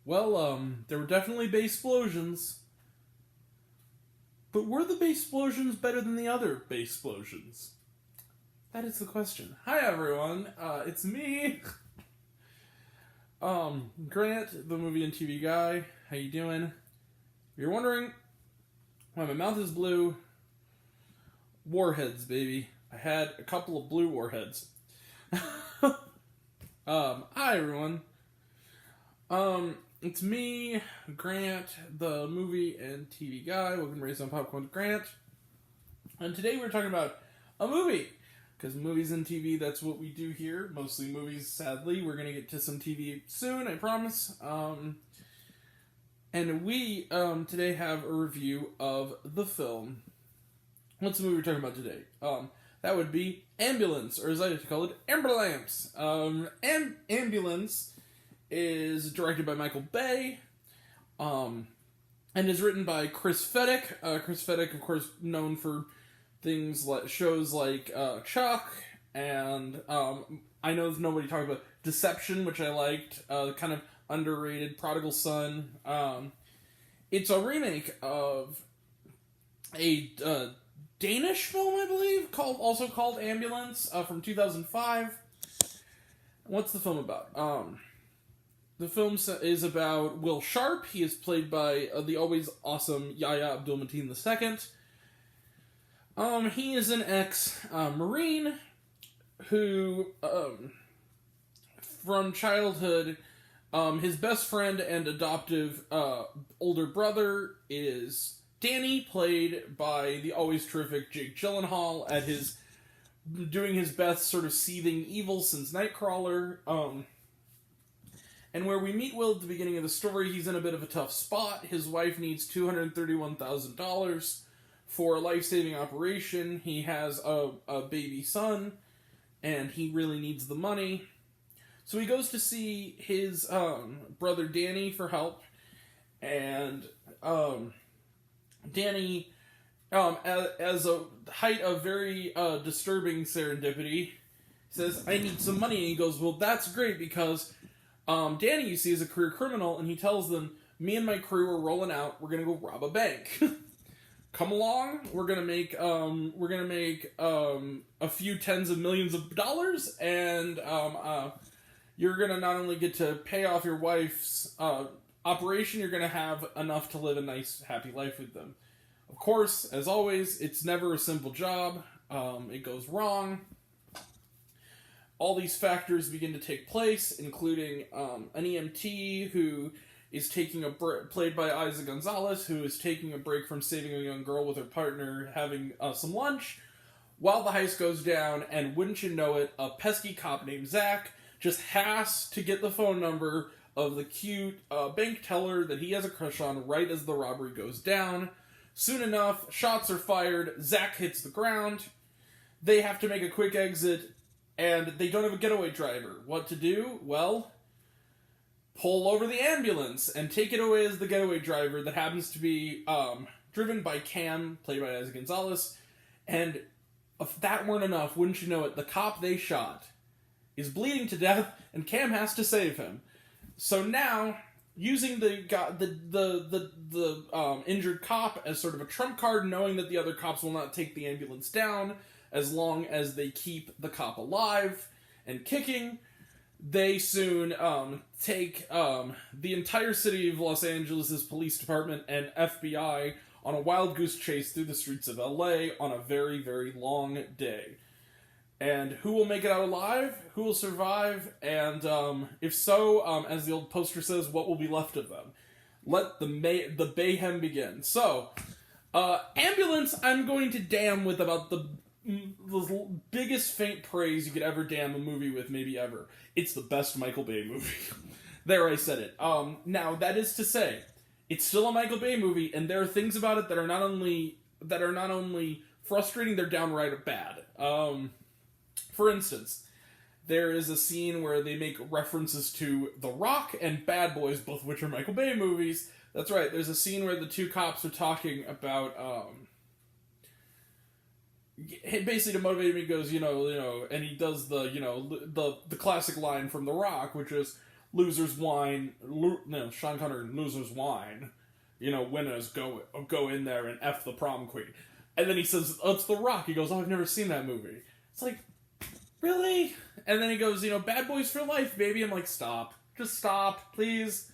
Well, there were definitely base explosions. But were the base explosions better than the other base explosions? That is the question. Hi, everyone. It's me. Grant, the movie and TV guy. How you doing? If you're wondering why my mouth is blue, warheads, baby. I had a couple of blue warheads. Hi, everyone. It's me, Grant, the movie and TV guy. Welcome to Raised on Popcorn with Grant. And today we're talking about a movie. Because movies and TV, that's what we do here. Mostly movies, sadly. We're going to get to some TV soon, I promise. And we, today have a review of the film. What's the movie we're talking about today? That would be Ambulance, or as I like to call it, Ambulance. Ambulance is directed by Michael Bay, and is written by Chris Fedek. Chris Fedek, of course, known for things like shows like Chuck, and I know nobody talked about Deception, which I liked, kind of underrated Prodigal Son. It's a remake of a Danish film, I believe, also called Ambulance, from 2005. What's the film about? The film is about Will Sharp. He is played by the always awesome Yahya Abdul-Mateen II. He is an ex-Marine who, from childhood, his best friend and adoptive older brother is Danny, played by the always terrific Jake Gyllenhaal, doing his best sort of seething evil since Nightcrawler. And where we meet Will at the beginning of the story, he's in a bit of a tough spot. His wife needs $231,000 for a life-saving operation. He has a baby son, and he really needs the money. So he goes to see his brother Danny for help, and Danny, as a height of very disturbing serendipity, says, "I need some money," and he goes, "Well, that's great, because Danny, you see, is a career criminal," and he tells them, "Me and my crew are rolling out. We're gonna go rob a bank. Come along. We're gonna make a few tens of millions of dollars, and you're gonna not only get to pay off your wife's operation, you're gonna have enough to live a nice, happy life with them." Of course, as always, it's never a simple job. It goes wrong. All these factors begin to take place, including an EMT who is taking played by Isa Gonzalez, who is taking a break from saving a young girl with her partner, having some lunch, while the heist goes down, and wouldn't you know it, a pesky cop named Zach just has to get the phone number of the cute bank teller that he has a crush on right as the robbery goes down. Soon enough, shots are fired, Zach hits the ground, they have to make a quick exit, and they don't have a getaway driver. What to do? Well, pull over the ambulance and take it away as the getaway driver that happens to be driven by Cam, played by Isa Gonzalez. And if that weren't enough, wouldn't you know it, the cop they shot is bleeding to death, and Cam has to save him. So now, using the injured cop as sort of a trump card, knowing that the other cops will not take the ambulance down as long as they keep the cop alive and kicking, they soon take the entire city of Los Angeles' police department and FBI on a wild goose chase through the streets of LA on a very, very long day. And who will make it out alive? Who will survive? And if so, as the old poster says, what will be left of them? Let the mayhem begin. So, Ambulance, I'm going to damn with about the biggest faint praise you could ever damn a movie with, maybe ever. It's the best Michael Bay movie. There, I said it. Now, that is to say, it's still a Michael Bay movie, and there are things about it that are not only frustrating, they're downright bad. For instance, there is a scene where they make references to The Rock and Bad Boys, both of which are Michael Bay movies. That's right, there's a scene where the two cops are talking about, basically to motivate him, he goes, and he does the classic line from The Rock, which is, losers whine. Sean Connery, losers whine. Winners go in there and F the prom queen. And then he says, oh, it's The Rock. He goes, oh, I've never seen that movie. It's like, really? And then he goes, bad boys for life, baby. I'm like, stop. Just stop, please.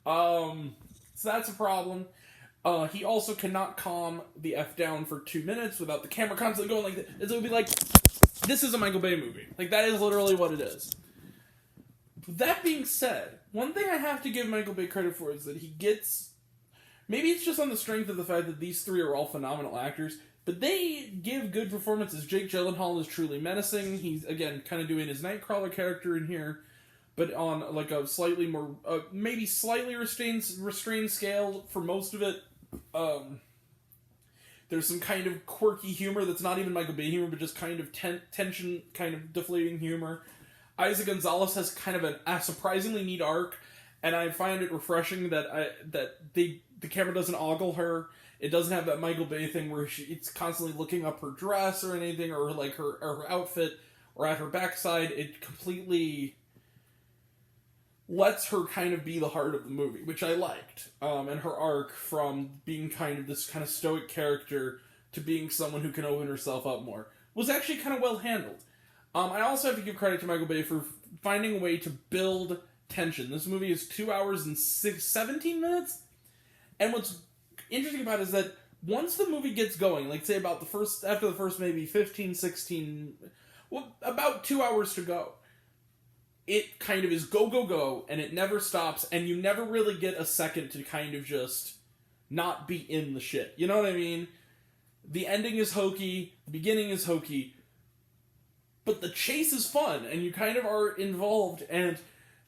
So that's a problem. He also cannot calm the F down for 2 minutes without the camera constantly going like this. It would be like, this is a Michael Bay movie. Like, that is literally what it is. That being said, one thing I have to give Michael Bay credit for is that he gets... Maybe it's just on the strength of the fact that these three are all phenomenal actors, but they give good performances. Jake Gyllenhaal is truly menacing. He's, again, kind of doing his Nightcrawler character in here, but on like a slightly more, maybe slightly restrained scale for most of it. There's some kind of quirky humor that's not even Michael Bay humor, but just kind of tension, kind of deflating humor. Isa Gonzalez has kind of a surprisingly neat arc, and I find it refreshing that the camera doesn't ogle her. It doesn't have that Michael Bay thing where it's constantly looking up her dress or anything, or like her outfit, or at her backside. It completely lets her kind of be the heart of the movie, which I liked. And her arc from being kind of this kind of stoic character to being someone who can open herself up more was actually kind of well handled. I also have to give credit to Michael Bay for finding a way to build tension. This movie is 2 hours and 17 minutes. And what's interesting about it is that once the movie gets going, like say after the first maybe 15, 16, well, about 2 hours to go, it kind of is go, go, go, and it never stops, and you never really get a second to kind of just not be in the shit. You know what I mean? The ending is hokey, the beginning is hokey, but the chase is fun, and you kind of are involved, and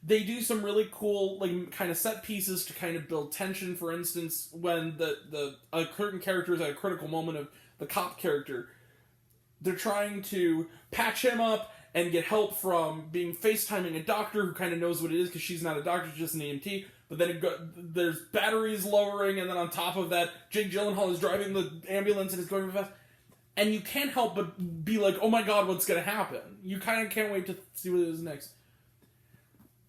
they do some really cool, like, kind of set pieces to kind of build tension. For instance, when a certain character is at a critical moment of the cop character, they're trying to patch him up and get help from being FaceTiming a doctor who kind of knows what it is because she's not a doctor, she's just an EMT. But then there's batteries lowering, and then on top of that, Jake Gyllenhaal is driving the ambulance and it's going fast. And you can't help but be like, oh my god, what's going to happen? You kind of can't wait to see what it is next.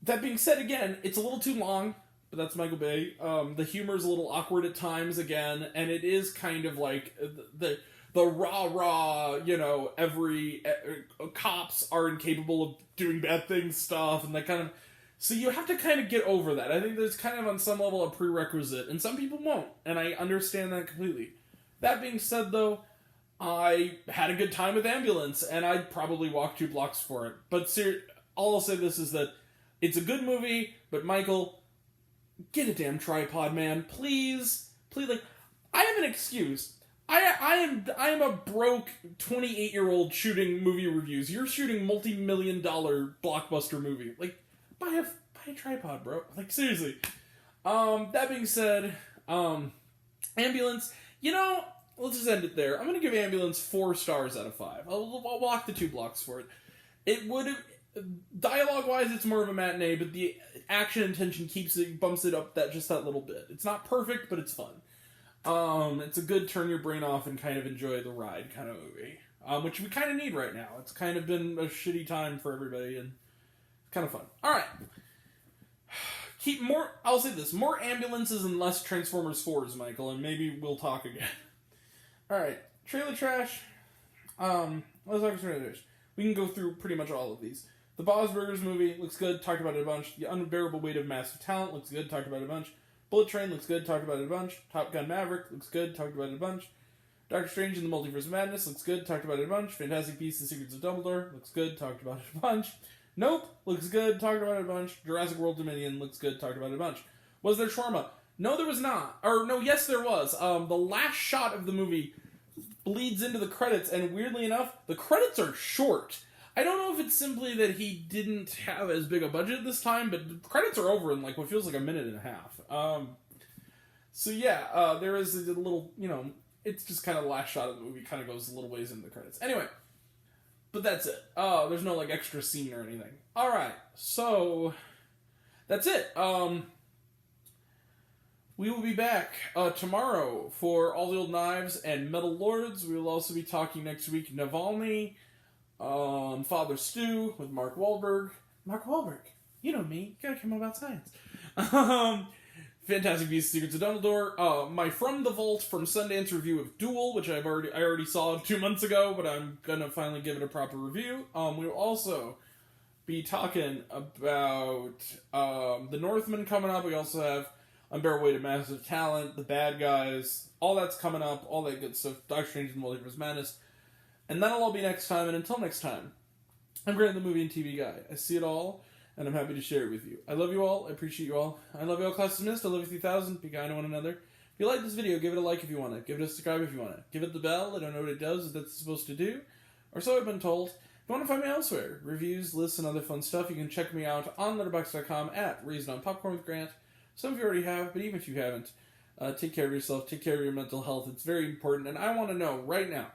That being said, again, it's a little too long, but that's Michael Bay. The humor is a little awkward at times, again, and it is kind of like the rah-rah, every cops are incapable of doing bad things stuff, and that kind of... So you have to kind of get over that. I think there's kind of, on some level, a prerequisite, and some people won't, and I understand that completely. That being said, though, I had a good time with Ambulance, and I'd probably walk 2 blocks for it. But all I'll say this is that it's a good movie, but Michael, get a damn tripod, man. Please. Like, I have an excuse. I am a broke 28-year-old shooting movie reviews. You're shooting multi-million-dollar blockbuster movie. Like, buy a tripod, bro. Like, seriously. That being said, Ambulance, let's just end it there. I'm gonna give Ambulance 4 stars out of 5. I'll walk the 2 blocks for it. It would have... Dialogue-wise, it's more of a matinee, but the action and tension bumps it up that little bit. It's not perfect, but it's fun. It's a good turn your brain off and kind of enjoy the ride kind of movie, which we kind of need right now. It's kind of been a shitty time for everybody, and it's kind of fun. All right, I'll say this: more Ambulances and less Transformers 4s, Michael, and maybe we'll talk again. All right, trailer trash. Let's talk trailer trash. We can go through pretty much all of these. The Bob's Burgers movie looks good, talked about it a bunch. The Unbearable Weight of Massive Talent looks good, talked about it a bunch. Bullet Train looks good, talked about it a bunch. Top Gun Maverick looks good, talked about it a bunch. Doctor Strange in the Multiverse of Madness looks good, talked about it a bunch. Fantastic Beasts and Secrets of Dumbledore looks good, talked about it a bunch. Nope looks good, talked about it a bunch. Jurassic World Dominion looks good, talked about it a bunch. Was there shawarma? No, there was not. Or, no, yes, there was. The last shot of the movie bleeds into the credits, and weirdly enough, the credits are short. I don't know if it's simply that he didn't have as big a budget this time, but the credits are over in like what feels like a minute and a half. There is a little, it's just kind of the last shot of the movie, kind of goes a little ways into the credits. Anyway, but that's it. There's no like extra scene or anything. Alright, so that's it. We will be back tomorrow for All the Old Knives and Metal Lords. We will also be talking next week Navalny, Father Stu with Mark Wahlberg. Mark Wahlberg. You know me. You gotta care more about science. Fantastic Beasts: Secrets of Dumbledore. My From the Vault from Sundance review of Duel, which I already saw 2 months ago, but I'm gonna finally give it a proper review. We'll also be talking about The Northman coming up. We also have Unbearable Weight of Massive Talent, The Bad Guys, all that's coming up, all that good stuff. Doctor Strange and Multiverse Madness. And that'll all be next time, and until next time, I'm Grant, the movie and TV guy. I see it all, and I'm happy to share it with you. I love you all. I appreciate you all. I love you all, class dismissed. I love you 3000. Be kind to one another. If you like this video, give it a like if you want it. Give it a subscribe if you want it. Give it the bell. I don't know what it does, what that's supposed to do. Or so I've been told. If you want to find me elsewhere, reviews, lists, and other fun stuff, you can check me out on letterboxd.com at Raised on Popcorn with Grant. Some of you already have, but even if you haven't, take care of yourself. Take care of your mental health. It's very important. And I want to know right now,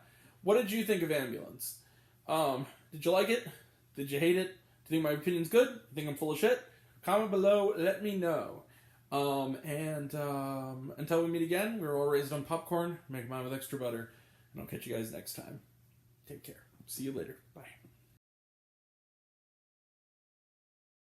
what did you think of Ambulance? Did you like it? Did you hate it? Do you think my opinion's good? You think I'm full of shit? Comment below, let me know. Until we meet again, we're all raised on popcorn. Make mine with extra butter. And I'll catch you guys next time. Take care. See you later. Bye.